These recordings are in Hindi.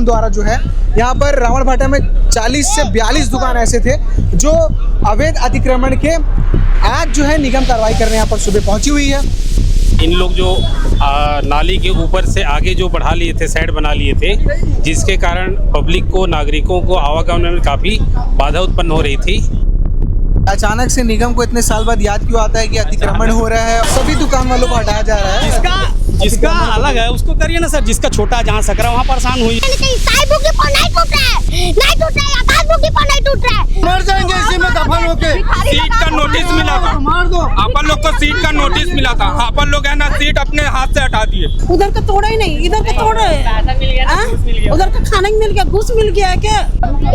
निगम द्वारा जो है यहाँ पर रावणभाटा में 40 से 42 दुकान ऐसे थे जो अवैध अतिक्रमण के आज जो है निगम कार्रवाई करने यहाँ पर सुबह पहुंची हुई है। इन लोग जो नाली के ऊपर से आगे जो बढ़ा लिए थे, साइड बना लिए थे, जिसके कारण पब्लिक को, नागरिकों को आवागमन में काफ़ी बाधा उत्पन्न हो रही थी। अचानक से निगम को इतने साल बाद याद क्यों आता है कि अतिक्रमण हो रहा है, सभी दुकान वालों को हटाया जा रहा है? जिसका अलग है उसको करिए ना सर, जिसका छोटा जहाँ सकरा वहाँ परेशान हुई। मर जाएंगे इसी में दफन होके। सीट का नोटिस मिला था, मार दो। अपन लोग को सीट का नोटिस मिला था, अपन लोग है ना सीट अपने हाथ से हटा दिए। उधर का तोड़ा ही नहीं, इधर का तोड़ा है। उधर का खाना मिल गया, घूस मिल गया है क्या?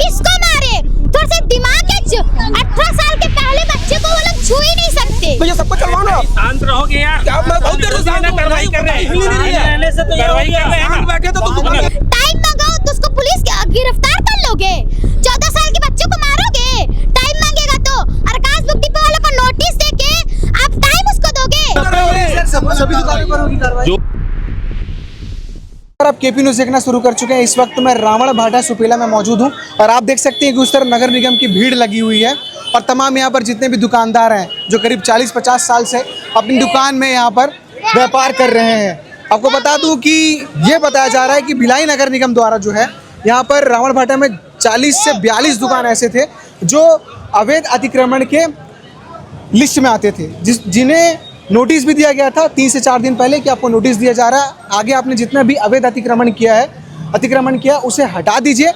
इसको मारे, थोड़ा सा दिमाग है। 18 साल के पहले बच्चे को वो लोग छू ही नहीं सकते। भैया सबको चलवाना। शांत रहोगे यार, क्या मैं बहुत देर से कार्रवाई कर रहे हैं, कार्रवाई कर रहे हैं। बैठे तो टाइम मांगो तो उसको पुलिस गिरफ्तार कर लोगे। 14 साल के बच्चों को मारोगे, टाइम मांगेगा तो अरकाश बुक डिपो वालों को नोटिस देके आप टाइम उसको दोगे। सभी दुकानों पर होगी कार्रवाई। आप केपी न्यूज़ देखना शुरू कर चुके हैं। इस वक्त मैं रावणभाटा सुपेला में मौजूद हूं और आप देख सकते हैं कि उस तरफ नगर निगम की भीड़ लगी हुई है और तमाम यहां पर जितने भी दुकानदार हैं जो करीब 40-50 साल से अपनी दुकान में यहां पर व्यापार कर रहे हैं। आपको बता दूं कि ये बताया जा रहा है कि भिलाई नगर निगम द्वारा जो है यहाँ पर रावणभाटा में 40 से 42 दुकान ऐसे थे जो अवैध अतिक्रमण के लिस्ट में आते थे, जिन्हें नोटिस भी दिया गया था 3 से 4 दिन पहले कि आपको नोटिस दिया जा रहा है, आगे आपने जितना भी अवैध अतिक्रमण किया उसे हटा दीजिए,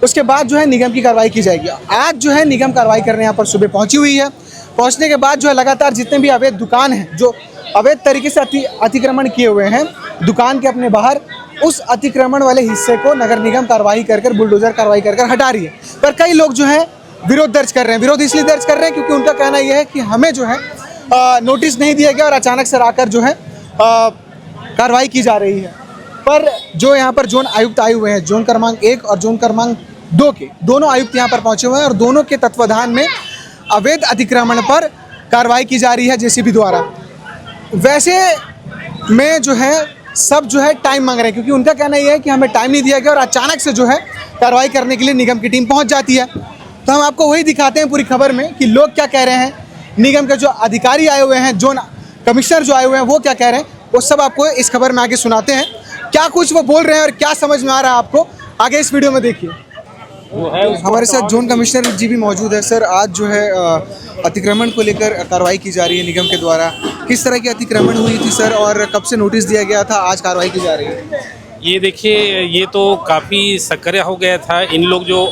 उसके बाद जो है निगम की कार्रवाई की जाएगी। आज जो है निगम कार्रवाई करने यहाँ पर सुबह पहुंची हुई है। पहुंचने के बाद जो है लगातार जितने भी अवैध दुकान हैं जो अवैध तरीके से अतिक्रमण किए हुए हैं दुकान के अपने बाहर, उस अतिक्रमण वाले हिस्से को नगर निगम कार्रवाई कर बुलडोजर कार्रवाई कर हटा रही है। पर कई लोग जो है विरोध दर्ज कर रहे हैं। विरोध इसलिए दर्ज कर रहे हैं क्योंकि उनका कहना यह है कि हमें जो है नोटिस नहीं दिया गया और अचानक से आकर जो है कार्रवाई की जा रही है। पर जो यहाँ पर जोन आयुक्त आए हुए हैं, जोन क्रमांक 1 और जोन क्रमांक 2 के दोनों आयुक्त यहाँ पर पहुँचे हुए हैं और दोनों के तत्वाधान में अवैध अतिक्रमण पर कार्रवाई की जा रही है जेसीबी द्वारा। वैसे में जो है सब जो है टाइम मांग रहे हैं क्योंकि उनका कहना यह है कि हमें टाइम नहीं दिया गया और अचानक से जो है कार्रवाई करने के लिए निगम की टीम पहुँच जाती है। तो हम आपको वही दिखाते हैं पूरी खबर में कि लोग क्या कह रहे हैं, निगम के जो अधिकारी आए हुए हैं, जोन कमिश्नर जो आए हुए हैं वो क्या कह रहे हैं, वो सब आपको इस खबर में आगे सुनाते हैं। क्या कुछ वो बोल रहे हैं और क्या समझ में आ रहा है आपको, आगे इस वीडियो में देखिए। हमारे साथ जोन कमिश्नर जी भी मौजूद है। सर, आज जो है अतिक्रमण को लेकर कार्रवाई की जा रही है निगम के द्वारा, किस तरह की अतिक्रमण हुई थी सर और कब से नोटिस दिया गया था, आज कार्रवाई की जा रही है? ये देखिए, ये तो काफ़ी सक्रिय हो गया था। इन लोग जो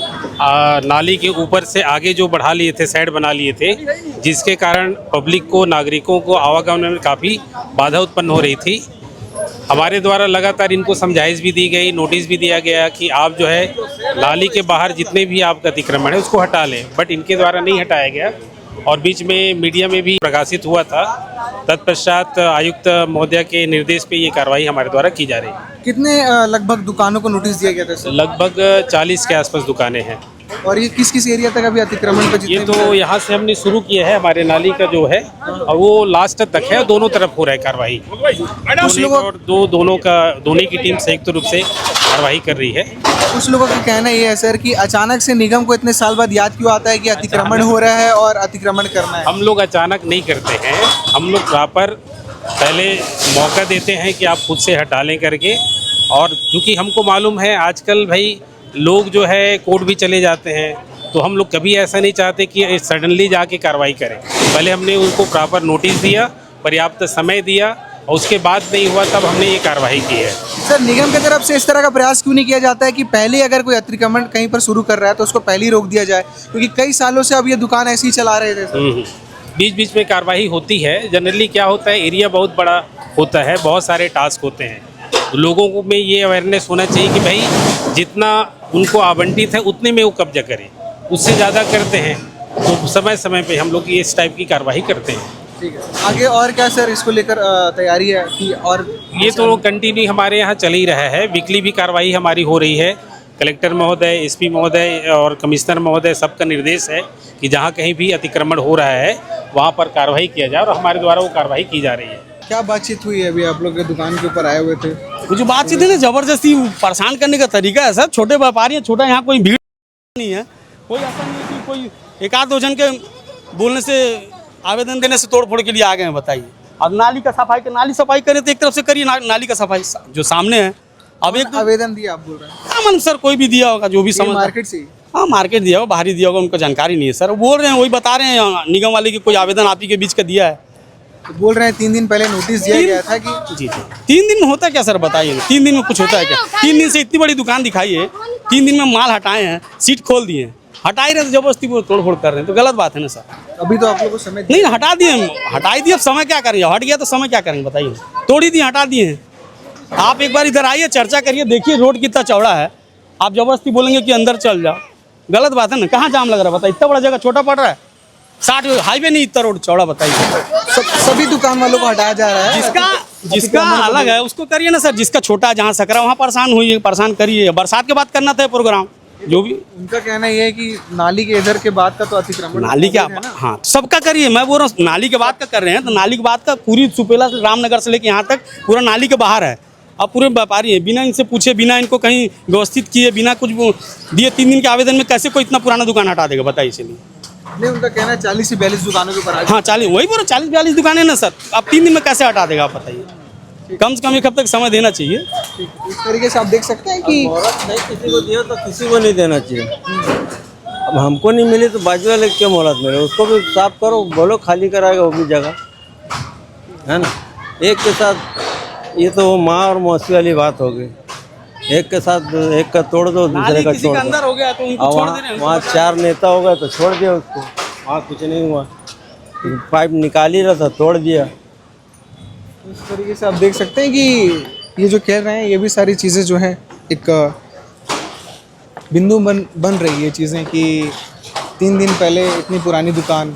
नाली के ऊपर से आगे जो बढ़ा लिए थे, साइड बना लिए थे, जिसके कारण पब्लिक को, नागरिकों को आवागमन में काफ़ी बाधा उत्पन्न हो रही थी। हमारे द्वारा लगातार इनको समझाइश भी दी गई, नोटिस भी दिया गया कि आप जो है नाली के बाहर जितने भी आपका अतिक्रमण है उसको हटा लें, बट इनके द्वारा नहीं हटाया गया और बीच में मीडिया में भी प्रकाशित हुआ था। तत्पश्चात आयुक्त महोदय के निर्देश पे ये कार्रवाई हमारे द्वारा की जा रही है। कितने लगभग दुकानों को नोटिस दिया गया था सर? लगभग 40 के आसपास दुकानें हैं। और ये किस किस एरिया तक अभी अतिक्रमण पे? ये तो यहाँ से हमने शुरू किया है, हमारे नाली का जो है और वो लास्ट तक है, दोनों तरफ हो रहा है कार्रवाई। कुछ लोग और दोनों की टीम संयुक्त रूप से कार्रवाई कर रही है। कुछ लोगों का कहना ये है सर कि अचानक से निगम को इतने साल बाद याद क्यों आता है कि अतिक्रमण हो रहा है और अतिक्रमण करना है? हम लोग अचानक नहीं करते हैं, हम लोग प्रॉपर पहले मौका देते हैं कि आप खुद से हटा लें करके। और क्योंकि हमको मालूम है आजकल भाई लोग जो है कोर्ट भी चले जाते हैं, तो हम लोग कभी ऐसा नहीं चाहते कि सडनली जाके कार्रवाई करें। पहले हमने उनको प्रॉपर नोटिस दिया, पर्याप्त समय दिया और उसके बाद नहीं हुआ तब हमने ये कार्रवाई की है। सर, निगम की तरफ से इस तरह का प्रयास क्यों नहीं किया जाता है कि पहले अगर कोई अतिक्रमण कहीं पर शुरू कर रहा है तो उसको पहले ही रोक दिया जाए, क्योंकि कई सालों से अब ये दुकान ऐसे ही चला रहे थे? बीच बीच में कार्रवाई होती है। जनरली क्या होता है, एरिया बहुत बड़ा होता है, बहुत सारे टास्क होते हैं, लोगों को में ये अवेयरनेस होना चाहिए कि भाई जितना उनको आवंटित है उतने में वो कब्जा करें, उससे ज़्यादा करते हैं तो समय समय पे हम लोग ये इस टाइप की कार्रवाई करते हैं। ठीक है, आगे और क्या सर इसको लेकर तैयारी है कि और? ये तो कंटिन्यू हमारे यहाँ चल ही रहा है, वीकली भी कार्रवाई हमारी हो रही है। कलेक्टर महोदय, एसपी महोदय और कमिश्नर महोदय सबका निर्देश है कि जहाँ कहीं भी अतिक्रमण हो रहा है वहाँ पर कार्रवाई किया जाए और हमारे द्वारा वो कार्रवाई की जा रही है। क्या बातचीत हुई है अभी आप लोग के दुकान के ऊपर आए हुए थे? कुछ बातचीत है ना, जबरदस्ती परेशान करने का तरीका है सर। छोटे व्यापारी हैं, छोटा यहाँ कोई भीड़ नहीं है, कोई ऐसा नहीं है कि कोई एक आध दो जन के बोलने से आवेदन देने से तोड़ फोड़ के लिए आ गए हैं, बताइए। अब नाली का सफाई नाली सफाई करें तो एक तरफ से करिए, नाली का सफाई जो सामने है। अब एक आवेदन दिया आप बोल रहे हैं? हाँ मन सर, कोई भी दिया होगा जो भी समझ, मार्केट से? हाँ मार्केट दिया होगा, बाहरी दिया होगा, उनको जानकारी नहीं है सर। वो बोल रहे हैं, वही बता रहे हैं निगम वाले की कोई आवेदन आप ही के बीच का दिया है। तो बोल रहे हैं 3 दिन पहले नोटिस दिया गया था कि जी 3 दिन में होता क्या सर, बताइए ना। 3 दिन में कुछ होता है क्या? 3 दिन से इतनी बड़ी दुकान दिखाई है, 3 दिन में माल हटाए हैं, सीट खोल दिए हैं, हटा ही रहे तो जबरदस्ती वो तोड़ फोड़ कर रहे हैं, तो गलत बात है ना सर। अभी तो आप लोगों को समय नहीं हटा दिए, हटाई दिए, अब समय क्या करेंगे? हट गया तो समय क्या करेंगे बताइए? तोड़ी दिए, हटा दिए हैं। आप एक बार इधर आइए, चर्चा करिए, देखिए रोड कितना चौड़ा है। आप जबरदस्ती बोलेंगे कि अंदर चल जाओ, गलत बात है ना। कहाँ जाम लग रहा है बताइए? इतना बड़ा जगह छोटा पड़ रहा है, 60 हाईवे नहीं, इतना रोड चौड़ा, बताइए। सभी दुकान वालों को हटाया जा रहा है? जिसका अलग है उसको करिए ना सर, जिसका छोटा जहाँ सकरा वहाँ परेशान हुई है, परेशान करिए। बरसात के बाद करना था प्रोग्राम जो भी। उनका कहना ये है कि नाली के इधर के बाद का तो अतिक्रमण नाली क्या, हाँ सबका करिए। मैं बोल रहा हूँ नाली के बाद का कर रहे हैं, तो नाली के बाद का पूरी सुपेला से रामनगर से लेके यहाँ तक पूरा नाली के बाहर है। अब पूरे व्यापारी हैं, बिना इनसे पूछे, बिना इनको कहीं व्यवस्थित किए, बिना कुछ दिए 3 दिन के आवेदन में कैसे कोई इतना पुराना दुकान हटा देगा बताइए? इसलिए नहीं, उनका कहना है 40 से 42 दुकानों के ऊपर। हाँ 40, वही बोलो 40-42 दुकानें ना सर। अब 3 दिन में कैसे हटा देगा आप बताइए? कम से कम एक हफ्ते तक समय देना चाहिए। इस तरीके से आप देख सकते हैं कि किसी को दिया तो किसी को नहीं देना चाहिए। अब हमको नहीं मिली तो बाजू वाले क्यों मोहलत मिले? उसको भी साफ करो, बोलो खाली कराएगा वो भी जगह, है ना। एक के साथ ये तो माँ और मौसी वाली बात हो गई। एक के साथ एक का तोड़ दो, दूसरे का छोड़ दो। अंदर हो गया तो उनको छोड़ दे रहे हैं। वहाँ 4 नेता हो गए तो छोड़ दिया उसको, वहाँ कुछ नहीं हुआ। पाइप निकाल ही रहा था, तोड़ दिया। इस तरीके से आप देख सकते हैं कि ये जो कह रहे हैं, ये भी सारी चीज़ें जो हैं एक बिंदु बन रही है चीज़ें कि 3 दिन पहले इतनी पुरानी दुकान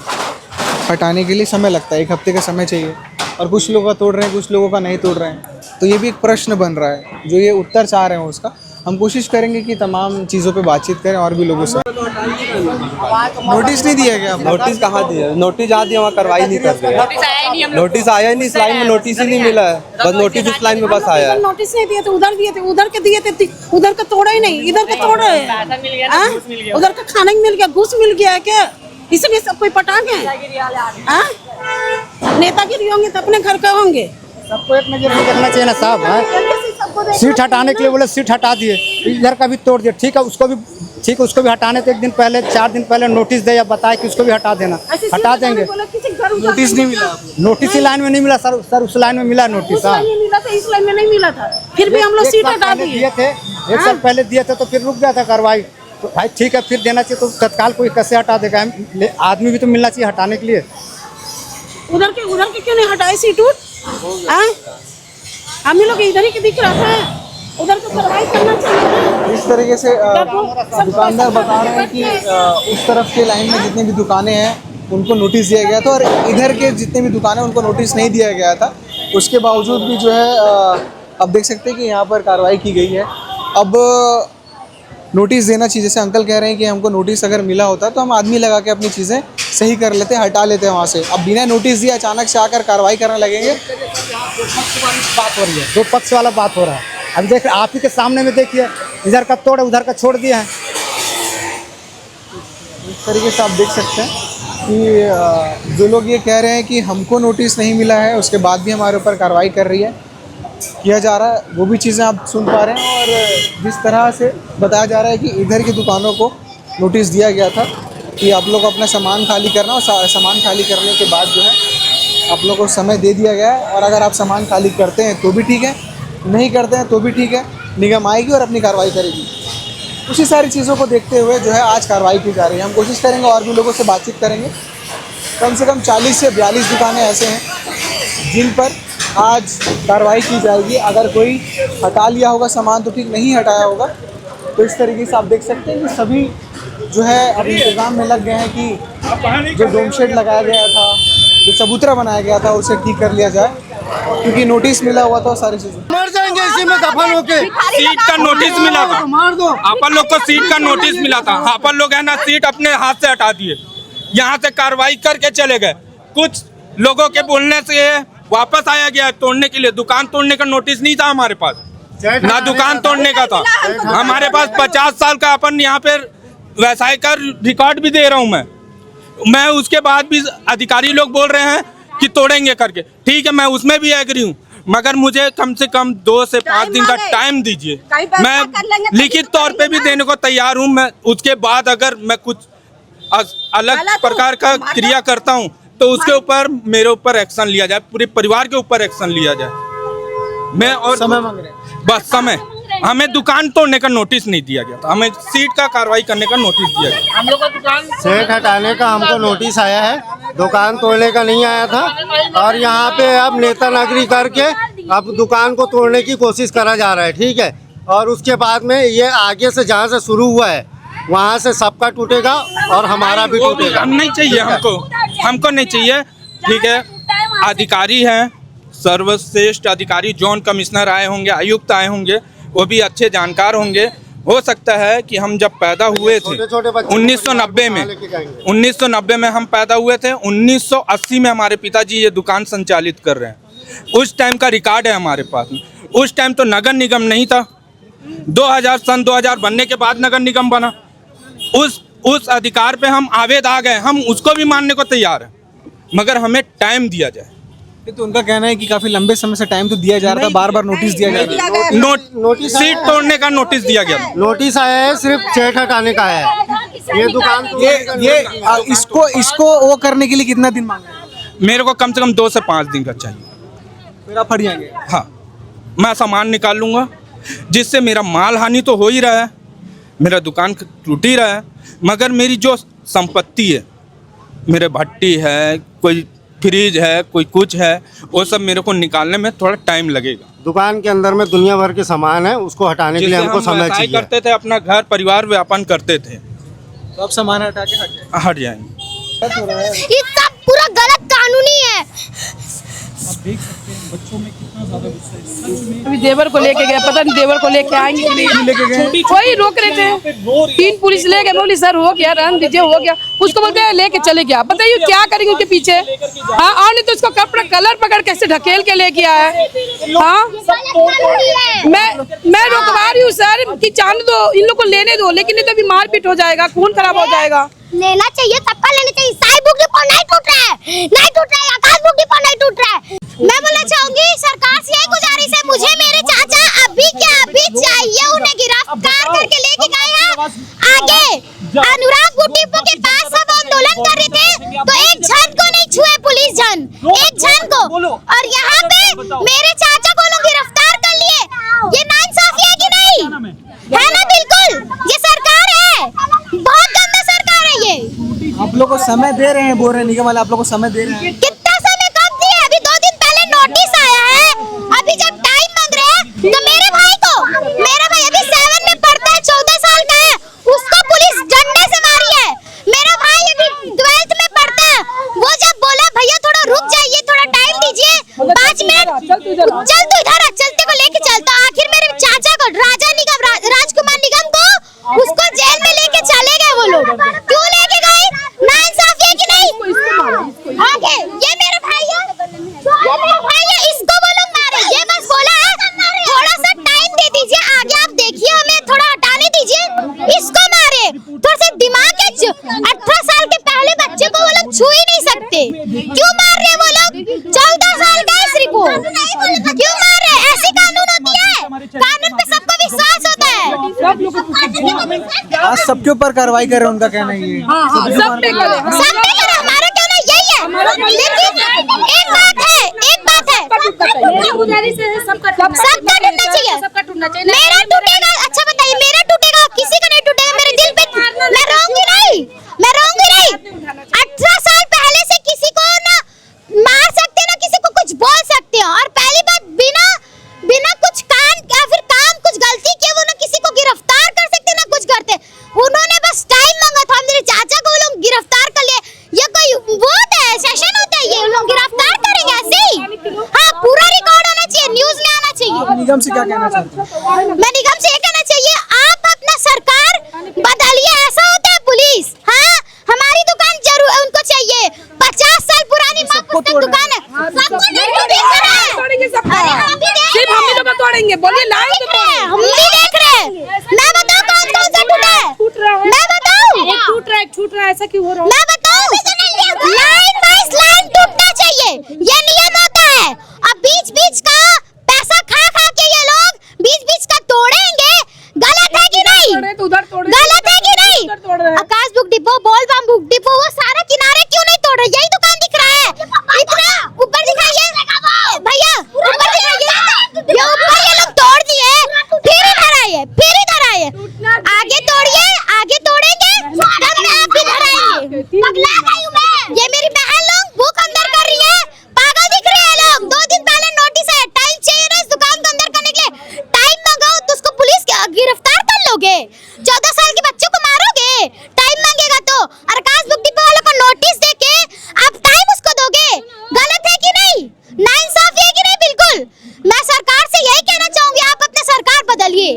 हटाने के लिए समय लगता है, 1 हफ्ते का समय चाहिए, और कुछ लोगों का तोड़ रहे हैं, कुछ लोगों का नहीं तोड़ रहे हैं। तो ये भी एक प्रश्न बन रहा है, जो ये उत्तर चाह रहे हैं उसका। हम कोशिश करेंगे कि तमाम चीज़ों पे बातचीत करें और भी लोगों से। नोटिस नहीं दिया गया? नोटिस कहाँ दिया? नोटिस जहाँ दिया वहाँ कार्रवाई नहीं कर रहे। नोटिस आया ही नहीं, इस लाइन में नोटिस ही नहीं मिला है। बस नोटिस इस लाइन में बस आया है। नोटिस नहीं दिए थे, उधर दिए थे, उधर के दिए थे, उधर का तोड़ा ही नहीं, इधर का तोड़ा है। उधर का खाना ही मिल गया, घूस मिल गया है क्या? इसलिए सब कोई पटा गए। नेतागिरी होंगे तो अपने घर के होंगे। सबको एक नजर में देखना चाहिए ना साहब। है सीट हटाने के लिए बोले, सीट हटा दिए, इधर का भी तोड़ दिया। ठीक है, उसको भी हटाने तो 1 दिन पहले, 4 दिन पहले नोटिस दे या बताए कि उसको भी हटा देना, हटा देंगे। नोटिस नहीं मिला? नोटिस ही लाइन में नहीं मिला सर, उस लाइन में मिला नोटिस। हाँ इस लाइन में नहीं मिला था, फिर भी हम लोग सीट हटा दिए थे। 1 साल पहले दिए थे तो फिर रुक गया था कार्रवाई। तो भाई ठीक है, फिर देना चाहिए तो तत्काल कोई कैसे हटा देगा? आदमी भी तो मिलना चाहिए हटाने के लिए। उधर के क्यों नहीं हटाए सीट? हम लोग इधर ही के दिख रहा था, उधर को कार्रवाई करना चाहिए। इस तरीके से दुकानदार बता रहे हैं कि उस तरफ के लाइन में जितनी भी दुकानें हैं उनको नोटिस दिया गया था, और इधर के जितने भी दुकानें उनको नोटिस नहीं दिया गया था। उसके बावजूद भी जो है अब देख सकते हैं कि यहाँ पर कार्रवाई की गई है। अब नोटिस देना चाहिए, जैसे अंकल कह रहे हैं कि हमको नोटिस अगर मिला होता तो हम आदमी लगा के अपनी चीज़ें सही कर लेते, हटा लेते हैं वहाँ से। अब बिना नोटिस दिए अचानक से आकर कार्रवाई करने लगेंगे। बात हो रही है, 2 पक्ष वाला बात हो रहा है। अब देख, आप ही के सामने में देखिए, इधर का तोड़, उधर का छोड़ दिया है। इस तरीके से आप देख सकते हैं कि जो लोग ये कह रहे हैं कि हमको नोटिस नहीं मिला है, उसके बाद भी हमारे ऊपर कार्रवाई किया जा रहा है, वो भी चीज़ें आप सुन पा रहे हैं। और जिस तरह से बताया जा रहा है कि इधर की दुकानों को नोटिस दिया गया था कि आप लोग अपना सामान खाली करना, और सामान खाली करने के बाद जो है आप लोग को समय दे दिया गया है। और अगर आप सामान खाली करते हैं तो भी ठीक है, नहीं करते हैं तो भी ठीक है, निगम आएगी और अपनी कार्रवाई करेगी। उसी सारी चीज़ों को देखते हुए जो है आज कार्रवाई की जा रही है। हम कोशिश करेंगे और भी लोगों से बातचीत करेंगे। कम से कम 40 से 42 दुकानें ऐसे हैं जिन पर आज कार्रवाई की जाएगी। अगर कोई हटा लिया होगा सामान तो ठीक, नहीं हटाया होगा तो इस तरीके से आप देख सकते हैं कि सभी जो है अब इंतज़ाम में लग गए हैं कि जो डोम शेड लगाया गया था, जो चबूतरा बनाया गया था, उसे ठीक कर लिया जाए, क्योंकि नोटिस मिला हुआ था सारी चीज़ें। मर जाएंगे इसी में दफन होके। सीट का नोटिस मिला था, मार दो। अपन लोग को सीट का नोटिस मिला था। अपन लोग है ना सीट अपने हाथ से हटा दिए, यहाँ से कार्रवाई करके चले गए। कुछ लोगों के बोलने से वापस आया गया है तोड़ने के लिए। दुकान तोड़ने का नोटिस नहीं था हमारे पास, ना दुकान तोड़ने का था। हमारे पास 50 साल का अपन यहाँ पे व्यवसाय का रिकॉर्ड भी दे रहा हूँ मैं। उसके बाद भी अधिकारी लोग बोल रहे हैं कि तोड़ेंगे करके। ठीक है, मैं उसमें भी एग्री हूँ, मगर मुझे कम से कम 2 से 5 दिन का टाइम दीजिए। मैं लिखित तौर पे भी देने को तैयार हूँ। मैं उसके बाद अगर मैं कुछ अलग प्रकार का क्रिया करता हूँ तो उसके ऊपर मेरे ऊपर एक्शन लिया जाए, पूरे परिवार के ऊपर एक्शन लिया जाए। मैं और समय मांग रहे हैं। बस समय। हमें दुकान तोड़ने का नोटिस नहीं दिया गया था, हमें सीट का कार्रवाई करने का नोटिस दिया गया। हम लोग का दुकान सेट हटाने का हमको नोटिस आया है, दुकान तोड़ने का नहीं आया था। और यहाँ पे अब नेता नागरिक करके अब दुकान को तोड़ने की कोशिश करा जा रहा है। ठीक है, और उसके बाद में ये आगे से जहाँ से शुरू हुआ है वहाँ से सबका टूटेगा और हमारा भी टूटेगा। हम नहीं चाहिए, हमको नहीं चाहिए। ठीक है, अधिकारी हैं, सर्वश्रेष्ठ अधिकारी, जोन कमिश्नर आए होंगे, आयुक्त आए होंगे, वो भी अच्छे जानकार होंगे। हो सकता है कि हम जब पैदा हुए थे 1990 में हम पैदा हुए थे, 1980 में हमारे पिताजी ये दुकान संचालित कर रहे हैं। उस टाइम का रिकॉर्ड है हमारे पास में। उस टाइम तो नगर निगम नहीं था, 2000 बनने के बाद नगर निगम बना। उस अधिकार पे हम आवेद आ गए, हम उसको भी मानने को तैयार हैं, मगर हमें टाइम दिया जाए। तो उनका कहना है कि काफी लंबे समय से टाइम तो दिया जा रहा था, बार बार नोटिस दिया जा रहा है। नोटिस सीट तोड़ने का नोटिस दिया गया, नोटिस आया है, सिर्फ सेट हटाने का है। ये दुकान ये इसको वो करने के लिए कितना दिन मांग रहे हैं? मेरे को कम से कम 2 से 5 दिन का चाहिए। फिर आप फट जाएंगे? हाँ, मैं सामान निकाल लूँगा, जिससे मेरा माल हानि तो हो ही रहा है, मेरा दुकान टूट ही रहा है, मगर मेरी जो संपत्ति है, मेरे भट्टी है, कोई फ्रिज है, कोई कुछ है, वो सब मेरे को निकालने में थोड़ा टाइम लगेगा। दुकान के अंदर में दुनिया भर के सामान है, उसको हटाने के लिए हमको समय चाहिए। करते थे, अपना घर परिवार व्यापन करते थे, तो अब सामान हटा के हट जाएंगे। ये सब पूरा गलत कानूनी है। आप देख सकते हैं बच्चों में कितना ज्यादा गुस्सा है। सच में अभी देवर को लेके गए, पता नहीं देवर को लेके आएंगे कि नहीं लेके गए, वही रोक रहे थे। 3 पुलिस ले गए, बोली सर हो गया, रहने दीजिए, हो गया। उसको बोलते हैं लेके चले गया, बताइए क्या करेंगे उसके पीछे। हाँ, और नहीं तो उसको कपड़ा कलर पकड़ कैसे ढकेल के लेके आया है। हाँ, मैं रोकवा रही हूँ सर कि जाने दो, इन लोग को लेने दो, लेकिन नहीं तो अभी मारपीट हो जाएगा, खून खराब हो जाएगा। लेना चाहिए, सबका लेना चाहिए। साई बुक डिपो नहीं टूट रहा है, नहीं टूट रहा है, आकाश बुक डिपो नहीं टूट रहा है। मैं बोलना चाहूंगी सरकार से यही गुजारिश है, मुझे मेरे चाचा अभी के अभी चाहिए। उन्हें गिरफ्तार करके लेके गए हैं आगे। अनुराग बुक डिपो के पास सब आंदोलन कर रहे थे, तो एक जन को नहीं छुए पुलिस जन, एक जन को। और यहाँ पे मेरे चाचा को लोग गिरफ्तार कर लिए। ये नाइंसाफी है कि नहीं? है ना? बिल्कुल, ये सरकार है, बहुत गंदा सरकार है ये। आप लोग को समय दे रहे हैं, बोल रहे हैं निगम वाले आप लोग को समय दे रहे हैं। कितना समय कम दिए? अभी 2 दिन पहले नोटिस आया है, अभी जब टाइम मांग रहे हैं तो मेरे भाई अभी 7 में पढ़ता है, 14 साल का है, उसको पुलिस डंडे से मारी है। मेरा भाई अभी 12th में पढ़ता है, वो जब बोला भैया थोड़ा रुक जाइए, थोड़ा टाइम दीजिए, 5 मिनट, चल तू इधर, चलते को लेके चलता। आखिर मेरे चाचा को राजकुमार निगम को उसको जेल में लेके चले गए वो लोग। क्यों लेके गए? नाइंसाफी है कि नहीं? आगे ये मेरा भाई है, इसको वो लोग मारे। ये बस बोला थोड़ा सा टाइम दे दीजिए, आगे आप देखिए, हमें थोड़ा हटाने दीजिए। इसको मारे, थोड़ा सा दिमाग है। 18 साल के पहले बच्चे को वो लोग छू ही नहीं सकते। क्यों मार रहे वो लोग? 14 साल का है सिर्फ वो, क्यों मार रहे? ऐसी कानून होती है, कानून पे सबको विश्वास होता है। आज सबके ऊपर कार्रवाई कर रहे हैं, उनका कहना है ये। सब पे करे, हमारा कहना यही है। लेकिन एक बात है, सबका टूटना चाहिए। मेरा टूटेगा, अच्छा बताइए, मेरा टूटेगा, किसी का नहीं टूटेगा। मेरे दिल पे मैं रहूंगी नहीं। 18 साल पहले से किसी को ना मार सकते, ना किसी को कुछ बोल सकते हो। और पहली बात, बिना कुछ कान या फिर काम कुछ गलती किए वो ना किसी को गिरफ्तार कर सकते, ना कुछ करते। उन्होंने बस टाइम मांगा था, मेरे चाचा को वो लोग गिरफ्तार कर लिए। ये कोई वो है, सेशन होता है, ये लोग गिरफ्तार करेंगे ऐसे ही? हाँ, पूरा रिकॉर्ड होना चाहिए, न्यूज में आना चाहिए। निगम से क्या कहना चाहते हैं? मैं निगम से ये कहना चाहिए, आप अपना सरकार बदलिए। ऐसा होता है पुलिस? हाँ, हमारी दुकान जरूर उनको चाहिए। 50 साल पुरानी माँ पुस्तक दुकान है, सबको नहीं टूटेगी। ऐसा क्यों हो रहा है? मैं बताऊं, लाइन वाइज लाइन टूटना चाहिए, ये नियम होता है। अब बीच बीच का पैसा खा खा के ये लोग बीच बीच का तोड़ेंगे, गलत है कि नहीं? तो उधर तोड़ गलत है कि नहीं? आकाश बुक डिपो, बोल बम बुक डिपो, वो सारा किनारे क्यों नहीं तोड़ रहे? यही दुकान दिख रहा है, इतना ऊपर दिखाइए भैया, ऊपर दिखाइए, ये ऊपर ये लोग तोड़ दिए, फिर इधर आइए, फिर इधर आइए, आगे तोड़िए, आगे तोड़ेंगे तब मैं आप इधर आएंगे। पगला गई हूं मैं, ये मेरी बहन लोग बुक अंदर कर रही है, पागल दिख रहे हैं लोग। 2 दिन पहले नोटिस है, टाइम चाहिए ना इस दुकान को अंदर करने के लिए, टाइम मांगो तो उसको पुलिस गिरफ्तार कर लोगे, 14 साल के बच्चों को मारोगे, टाइम मांगेगा तो। आकाश बुक डिपो वालों को नोटिस देके आप टाइम उसको दोगे, गलत है कि नहीं? नाइंसाफी है कि नहीं? बिल्कुल। मैं सरकार से यही कहना चाहूंगी, आप अपने सरकार बदलिए।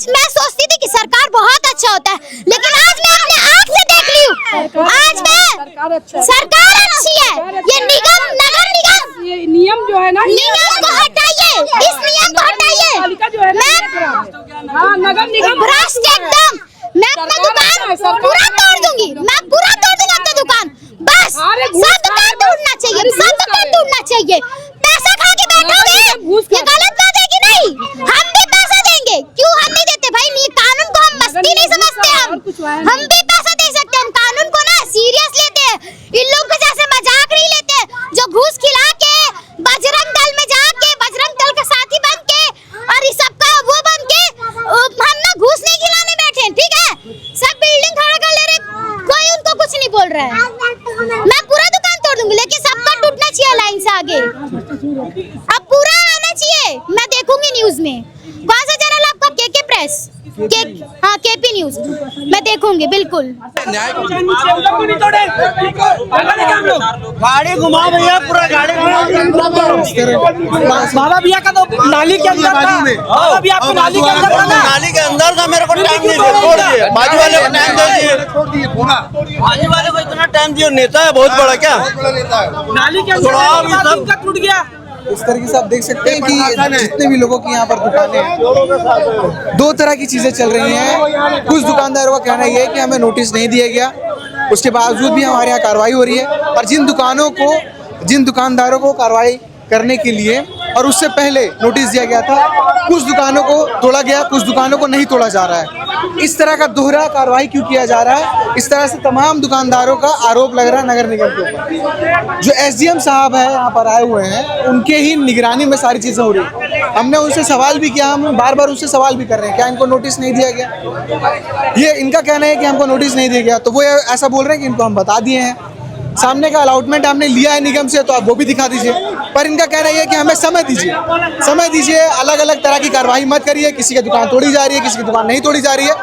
मैं सोचती थी कि सरकार बहुत अच्छा होता है, लेकिन आज मैं अपने आँख से देख ली हूँ, आज मैं सरकार अच्छी है, ये निगम, नगर निगम, ये नियम जो है ना, नियम को हटाइए, इस नियम को हटाइए। पालिका जो है ना, हाँ नगर निगम भ्रष्ट एकदम। मैं अपना दुकान पूरा तोड़ दूंगी, मैं पूरा तोड़ दूंगा अपना दुकान, बस सब दुकान तोड़ना चाहिए, सब दुकान तोड़ना चाहिए। पैसा खा के बैठोगे, ये गलत बात है कि नहीं? हम भी पैसा देंगे, क्यों हम नहीं देते भाई? ये कानून को हम मस्ती नहीं समझते, हम भी पैसा दे सकते हैं, हम कानून को ना सीरियस लेते हैं, इन लोगों को जैसे मजाक नहीं लेते, जो घूस खिला के बजरंग दल में जाके बजरंग दल का साथी बन के और इस सबका वो बन के हम ना घूस नहीं खिलाने बैठे, ठीक है? सब बिल्डिंग खड़ा कर ले रहे, कोई उनको कुछ नहीं बोल रहा है। मैं पूरा दुकान तोड़ दूंगी, लेकिन सबका टूटना चाहिए लाइन से आगे, अब पूरा आना चाहिए। मैं देखूंगी न्यूज में, कौन सा चैनल आपका? केके प्रेस, हाँ केपी न्यूज, मैं देखूंगी बिल्कुल। गाड़ी घुमाओ भैया, पूरा गाड़ी बाबा भैया का तो नाली के अंदर था, बाबा भैया आपको नाली के अंदर था ना? नाली के अंदर था, मेरे को टाइम नहीं दिया, छोड़ दिए, बाजू वाले को टाइम दिए, बाजू वाले को इतना टाइम दिया, नेता है बहुत बड़ा क्या? नाली के अंदर टूट गया। इस तरीके से आप देख सकते हैं कि जितने भी लोगों की यहाँ पर दुकानें हैं, 2 तरह की चीज़ें चल रही हैं। कुछ दुकानदारों का कहना यह है कि हमें नोटिस नहीं दिया गया, उसके बावजूद भी हमारे यहाँ कार्रवाई हो रही है, और जिन दुकानदारों को कार्रवाई करने के लिए और उससे पहले नोटिस दिया गया था, कुछ दुकानों को तोड़ा गया, कुछ दुकानों को नहीं तोड़ा जा रहा है। इस तरह का दोहरा कार्रवाई क्यों किया जा रहा है? इस तरह से तमाम दुकानदारों का आरोप लग रहा है नगर निगम के ऊपर। जो एसडीएम साहब है यहाँ पर आए हुए हैं, उनके ही निगरानी में सारी चीज़ें हो रही है। हमने उनसे सवाल भी किया, हम बार बार उनसे सवाल भी कर रहे हैं, क्या इनको नोटिस नहीं दिया गया? ये इनका कहना है कि हमको नोटिस नहीं दिया गया, तो वो ऐसा बोल रहे हैं कि इनको हम बता दिए हैं, सामने का अलॉटमेंट हमने लिया है निगम से, तो आप वो भी दिखा दीजिए। पर इनका कहना यह है कि हमें समय दीजिए, अलग अलग तरह की कार्रवाई मत करिए, किसी की दुकान तोड़ी जा रही है, किसी की दुकान नहीं तोड़ी जा रही है,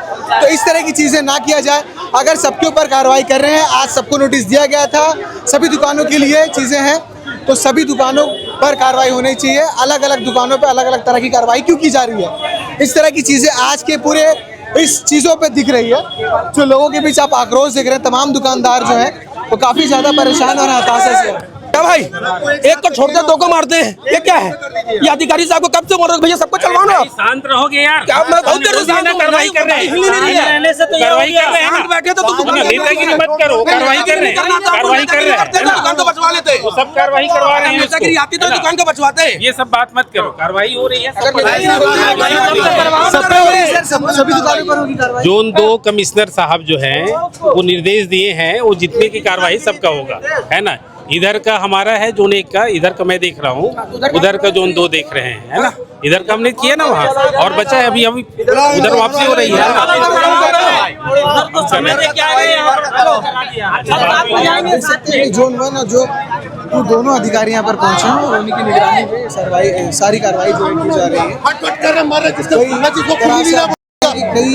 तो इस तरह की चीज़ें ना किया जाए। अगर सबके ऊपर कार्रवाई कर रहे हैं, आज सबको नोटिस दिया गया था, सभी दुकानों के लिए चीज़ें हैं, तो सभी दुकानों पर कार्रवाई होनी चाहिए। अलग अलग दुकानों पर अलग अलग तरह की कार्रवाई क्यों की जा रही है? इस तरह की चीज़ें आज के पूरे इस चीज़ों पे दिख रही है, जो लोगों के बीच आप आक्रोश देख रहे हैं। तमाम दुकानदार जो है वो काफ़ी ज़्यादा परेशान और हताशा से है। क्या भाई, एक को छोड़ते 2 को मारते हैं, ये क्या है? ये अधिकारी साहब को कब से बोल रहे हो भैया सबको चलवाओ ना? शांत रहोगे यार, क्या मैं बहुत देर से शांत हूं, कार्रवाई कर रहे हैं, कार्रवाई कर रहे हैं, शांत बैठे तो तुम नेतागिरी मत करो, कार्रवाई कर रहे हैं, कार्रवाई कर रहे हैं, दुकान को बचवा लेते, वो सब कार्रवाई करवा रहे हैं, नेतागिरी आती तो दुकान को बचवाते। ये सब बात मत करो, कार्रवाई हो रही है, सभी दुकानों पर होगी कार्रवाई। जोन 2 कमिश्नर साहब जो हैं वो निर्देश दिए हैं, वो जितने की कार्रवाई सबका होगा, है ना? इधर का हमारा है जोन 1 का, इधर का मैं देख रहा हूँ, उधर का जोन 2 देख रहे हैं, है ना? इधर का हमने किया ना वहाँ, और बचा है अभी उधर वापसी हो रही है। जोन 1 और जो दोनों अधिकारी यहाँ पर पहुंचे हैं और उन्हीं की निगरानी पे सारी कार्रवाई जो की जा रही है। कई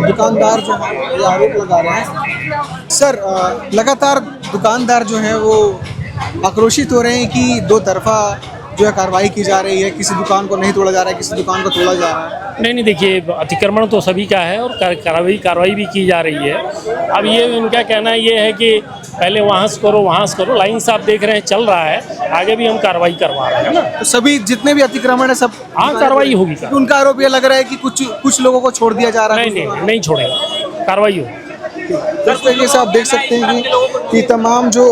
दुकानदार जो हैं ये आरोप लगा रहे हैं सर, लगातार दुकानदार जो हैं वो आक्रोशित हो रहे हैं कि 2 तरफा जो है कार्रवाई की जा रही है, किसी दुकान को नहीं तोड़ा जा रहा है, किसी दुकान को तोड़ा जा रहा है। नहीं, देखिए अतिक्रमण तो सभी का है और कार्रवाई भी की जा रही है। अब ये इनका कहना ये है कि पहले वहाँ से करो, लाइन से आप देख रहे हैं चल रहा है, आगे भी हम कार्रवाई करवा रहे हैं ना। तो सभी जितने भी अतिक्रमण है सब, हाँ कार्रवाई होगी। उनका आरोप ये लग रहा है कि कुछ लोगों को छोड़ दिया जा रहा है। नहीं छोड़ेगा, कार्रवाई हो। इस तरीके से आप देख सकते हैं कि तमाम जो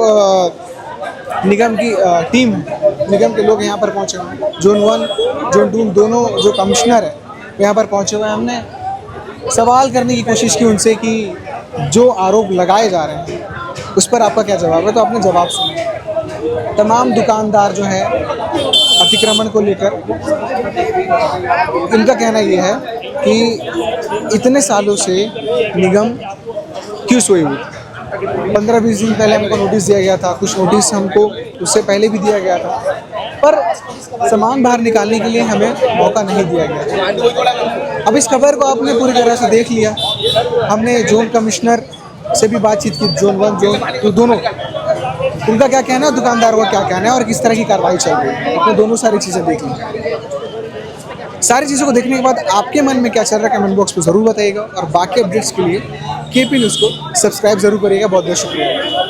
निगम की टीम है, निगम के लोग यहाँ पर पहुँचे हुए हैं। जोन 1 जोन 2 दोनों जो कमिश्नर है यहाँ पर पहुँचे हुए हैं। हमने सवाल करने की कोशिश की उनसे कि जो आरोप लगाए जा रहे हैं उस पर आपका क्या जवाब है, तो आपने जवाब सुना। तमाम दुकानदार जो है अतिक्रमण को लेकर इनका कहना ये है कि इतने सालों से निगम क्यों सोई हुई। 15-20 दिन पहले हमको नोटिस दिया गया था, कुछ नोटिस हमको उससे पहले भी दिया गया था, पर सामान बाहर निकालने के लिए हमें मौका नहीं दिया गया। अब इस खबर को आपने पूरी तरह से देख लिया। हमने जोन कमिश्नर से भी बातचीत की, जोन 1 जोन 2 दोनों, उनका क्या कहना है, दुकानदारों का क्या कहना है और किस तरह की कार्रवाई चल रही है, आपने दोनों सारी चीज़ें देख ली। सारी चीज़ों को देखने के बाद आपके मन में क्या चल रहा है कमेंट बॉक्स में ज़रूर बताइएगा और बाकी अपडेट्स के लिए KP न्यूज़ को सब्सक्राइब ज़रूर करिएगा। बहुत बहुत शुक्रिया।